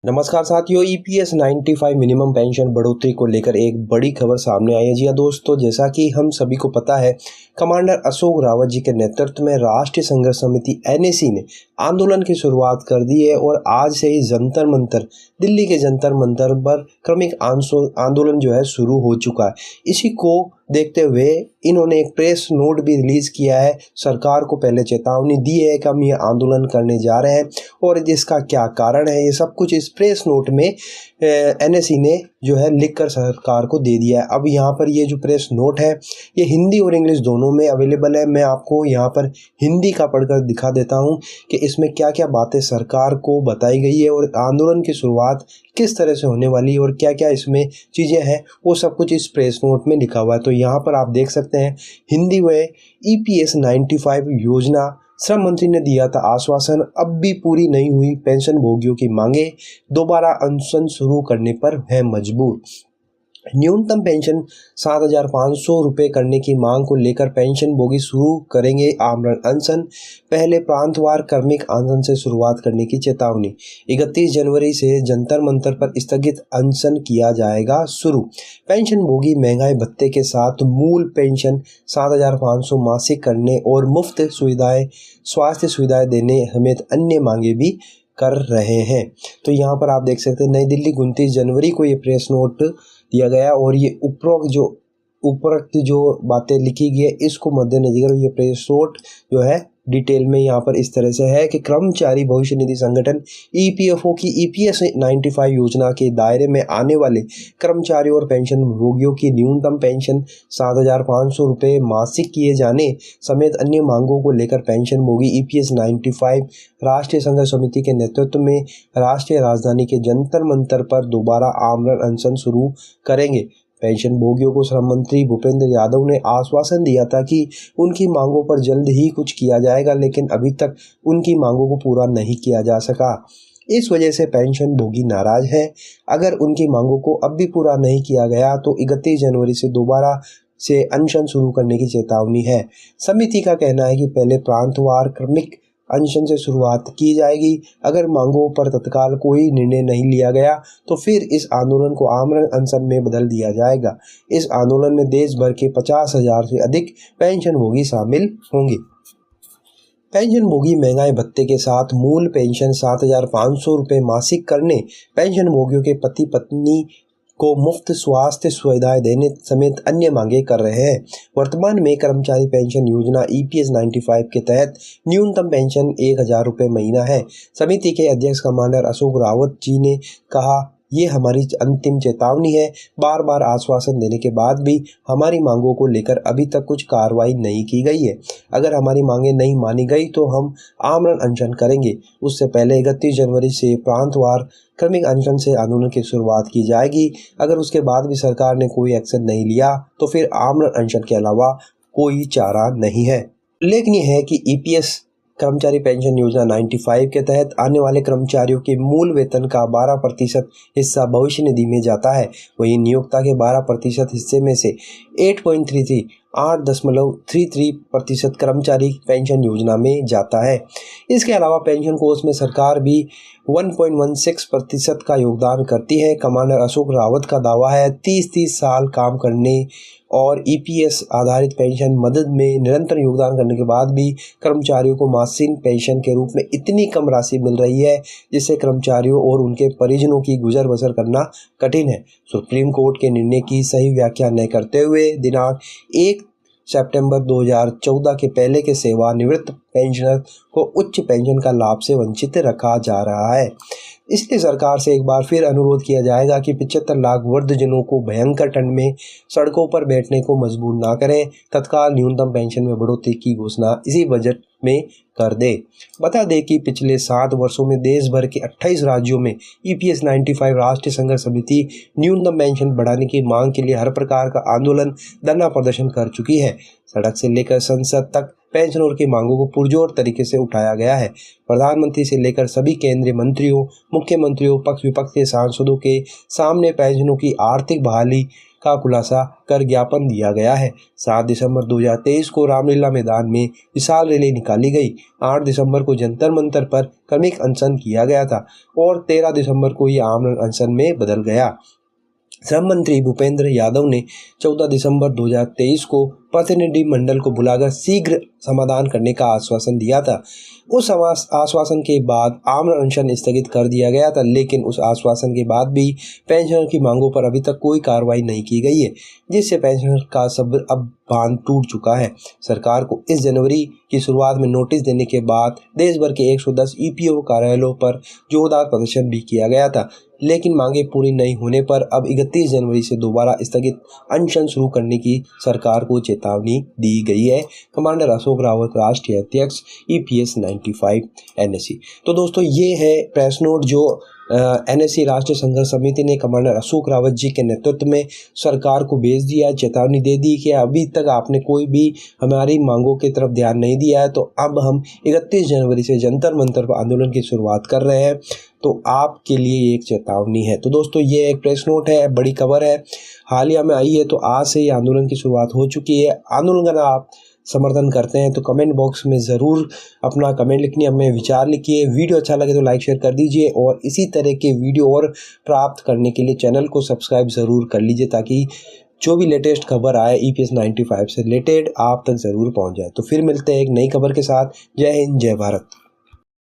नमस्कार साथियों, EPS 95 minimum pension बढ़ोतरी को लेकर एक बड़ी खबर सामने आई है। जी हाँ दोस्तों, जैसा कि हम सभी को पता है, कमांडर अशोक रावत जी के नेतृत्व में राष्ट्रीय संघर्ष समिति एनएसी ने आंदोलन की शुरुआत कर दी है और आज से ही जंतर मंतर, दिल्ली के जंतर मंतर पर क्रमिक आंदोलन जो है शुरू हो चुका है। इसी को देखते हुए इन्होंने एक प्रेस नोट भी रिलीज किया है। सरकार को पहले चेतावनी दी है कि हम ये आंदोलन करने जा रहे हैं और इसका क्या कारण है, ये सब कुछ इस प्रेस नोट में एनएसी ने जो है लिखकर सरकार को दे दिया है। अब यहाँ पर ये जो प्रेस नोट है ये हिंदी और इंग्लिश दोनों में अवेलेबल है। मैं आपको यहाँ पर हिंदी का पढ़कर दिखा देता हूँ कि इसमें क्या क्या बातें सरकार को बताई गई है और आंदोलन की शुरुआत किस तरह से होने वाली है और क्या क्या इसमें चीज़ें हैं, वो सब कुछ इस प्रेस नोट में लिखा हुआ है। तो यहाँ पर आप देख सकते हैं हिंदी में ईपीएस 95 योजना, श्रम मंत्री ने दिया था आश्वासन, अब भी पूरी नहीं हुई पेंशन भोगियों की मांगे, दोबारा अनशन शुरू करने पर है मजबूर। न्यूनतम पेंशन 7,500 रुपये करने की मांग को लेकर पेंशन भोगी शुरू करेंगे आमरण अनशन, पहले प्रांतवार क्रमिक आंदोलन से शुरुआत करने की चेतावनी। 31 जनवरी से जंतर मंतर पर स्थगित अनशन किया जाएगा शुरू। पेंशन भोगी महंगाई भत्ते के साथ मूल पेंशन 7,500 मासिक करने और मुफ्त सुविधाएं, स्वास्थ्य सुविधाएं देने समेत अन्य मांगे भी कर रहे हैं। तो यहाँ पर आप देख सकते हैं नई दिल्ली 29 जनवरी को ये प्रेस नोट दिया गया और ये उपरोक्त जो बातें लिखी गई है इसको मद्देनजर ये प्रेस नोट जो है डिटेल में यहाँ पर इस तरह से है कि कर्मचारी भविष्य निधि संगठन ईपीएफओ की ईपीएस 95 योजना के दायरे में आने वाले कर्मचारियों और पेंशन भोगियों की न्यूनतम पेंशन 7,500 रुपये मासिक किए जाने समेत अन्य मांगों को लेकर पेंशन भोगी ईपीएस 95 राष्ट्रीय संघर्ष समिति के नेतृत्व में राष्ट्रीय राजधानी के जंतर मंतर पर दोबारा आमरण अनशन शुरू करेंगे। पेंशन भोगियों को श्रम मंत्री भूपेंद्र यादव ने आश्वासन दिया था कि उनकी मांगों पर जल्द ही कुछ किया जाएगा, लेकिन अभी तक उनकी मांगों को पूरा नहीं किया जा सका। इस वजह से पेंशन भोगी नाराज हैं। अगर उनकी मांगों को अब भी पूरा नहीं किया गया तो 31 जनवरी से दोबारा से अनशन शुरू करने की चेतावनी है। समिति का कहना है कि पहले प्रांतवार क्रमिक अनशन से शुरुआत की जाएगी। अगर मांगों पर तत्काल कोई निर्णय नहीं लिया गया तो फिर इस आंदोलन को आमरण अनशन में बदल दिया जाएगा। इस आंदोलन में देश भर के 50,000 से अधिक पेंशन भोगी शामिल होंगे। पेंशन भोगी महंगाई भत्ते के साथ मूल पेंशन 7,500 रुपये मासिक करने, पेंशन भोगियों के पति पत्नी को मुफ्त स्वास्थ्य सुविधाएं देने समेत अन्य मांगे कर रहे हैं। वर्तमान में कर्मचारी पेंशन योजना ईपीएस 95 के तहत न्यूनतम पेंशन 1,000 रुपये महीना है। समिति के अध्यक्ष कमांडर अशोक रावत जी ने कहा, ये हमारी अंतिम चेतावनी है। बार बार आश्वासन देने के बाद भी हमारी मांगों को लेकर अभी तक कुछ कार्रवाई नहीं की गई है। अगर हमारी मांगें नहीं मानी गई तो हम आमरण अनशन करेंगे। उससे पहले 31 जनवरी से प्रांतवार क्रमिक अनशन से आंदोलन की शुरुआत की जाएगी। अगर उसके बाद भी सरकार ने कोई एक्शन नहीं लिया तो फिर आमरण अनशन के अलावा कोई चारा नहीं है। उल्लेखनीय है कि ईपीएस कर्मचारी पेंशन योजना 95 के तहत आने वाले कर्मचारियों के मूल वेतन का 12% हिस्सा भविष्य निधि में जाता है। वहीं नियोक्ता के 12% हिस्से में से 8.33% कर्मचारी पेंशन योजना में जाता है। इसके अलावा पेंशन कोष में सरकार भी 1.16% का योगदान करती है। कमांडर अशोक रावत का दावा है 30 साल काम करने और ईपीएस आधारित पेंशन मदद में निरंतर योगदान करने के बाद भी कर्मचारियों को मासिक पेंशन के रूप में इतनी कम राशि मिल रही है जिससे कर्मचारियों और उनके परिजनों की गुजर बसर करना कठिन है। सुप्रीम कोर्ट के निर्णय की सही व्याख्या न करते हुए दिनांक 1 सितंबर 2014 के पहले के सेवानिवृत्त पेंशनर को उच्च पेंशन का लाभ से वंचित रखा जा रहा है। इसलिए सरकार से एक बार फिर अनुरोध किया जाएगा कि 75 लाख वृद्धजनों को भयंकर ठंड में सड़कों पर बैठने को मजबूर ना करें। तत्काल न्यूनतम पेंशन में बढ़ोतरी की घोषणा इसी बजट में कर दे। बता दें कि पिछले 7 वर्षों में देश भर के 28 राज्यों में ईपीएस 95 राष्ट्रीय संघर्ष समिति न्यूनतम पेंशन बढ़ाने की मांग के लिए हर प्रकार का आंदोलन, धरना प्रदर्शन कर चुकी है। सड़क से लेकर संसद तक पेंशनरों की मांगों को पुरजोर तरीके से उठाया गया है। प्रधानमंत्री से लेकर सभी केंद्रीय मंत्रियों, मुख्यमंत्रियों, पक्ष विपक्ष के सांसदों के सामने पेंशनों की आर्थिक बहाली का खुलासा कर ज्ञापन दिया गया है। 7 दिसंबर 2023 को रामलीला मैदान में विशाल रैली निकाली गई। 8 दिसंबर को जंतर मंतर पर क्रमिक अनशन किया गया था और 13 दिसंबर को ये आमरण अनशन में बदल गया। श्रम मंत्री भूपेंद्र यादव ने 14 दिसंबर 2023 को प्रतिनिधि मंडल को बुलाकर शीघ्र समाधान करने का आश्वासन दिया था। उस आश्वासन के बाद आमरण अनशन स्थगित कर दिया गया था, लेकिन उस आश्वासन के बाद भी पेंशनर की मांगों पर अभी तक कोई कार्रवाई नहीं की गई है, जिससे पेंशनर का सब्र अब बांध टूट चुका है। सरकार को इस जनवरी की शुरुआत में नोटिस देने के बाद देश भर के 110 ईपीएफओ कार्यालयों पर जोरदार प्रदर्शन भी किया गया था, लेकिन मांगे पूरी नहीं होने पर अब 31 जनवरी से दोबारा स्थगित अनशन शुरू करने की सरकार को चेतावनी दी गई है। कमांडर अशोक रावत, राष्ट्रीय अध्यक्ष EPS 95 NSC। तो दोस्तों ये है प्रेस नोट जो NSC राष्ट्रीय संघर्ष समिति ने कमांडर अशोक रावत जी के नेतृत्व में सरकार को भेज दिया, चेतावनी दे दी कि अभी तक आपने कोई भी हमारी मांगों की तरफ ध्यान नहीं दिया है, तो अब हम 31 जनवरी से जंतर मंतर पर आंदोलन की शुरुआत कर रहे हैं। तो आपके लिए एक चेतावनी है। तो दोस्तों ये एक प्रेस नोट है, बड़ी खबर है, हालिया में आई है। तो आज से ही आंदोलन की शुरुआत हो चुकी है। आंदोलन का आप समर्थन करते हैं तो कमेंट बॉक्स में ज़रूर अपना कमेंट लिखिए, हमें विचार लिखिए। वीडियो अच्छा लगे तो लाइक शेयर कर दीजिए और इसी तरह के वीडियो और प्राप्त करने के लिए चैनल को सब्सक्राइब ज़रूर कर लीजिए, ताकि जो भी लेटेस्ट खबर आए EPS 95 से रिलेटेड आप तक ज़रूर पहुंच जाए। तो फिर मिलते हैं एक नई खबर के साथ। जय हिंद, जय भारत।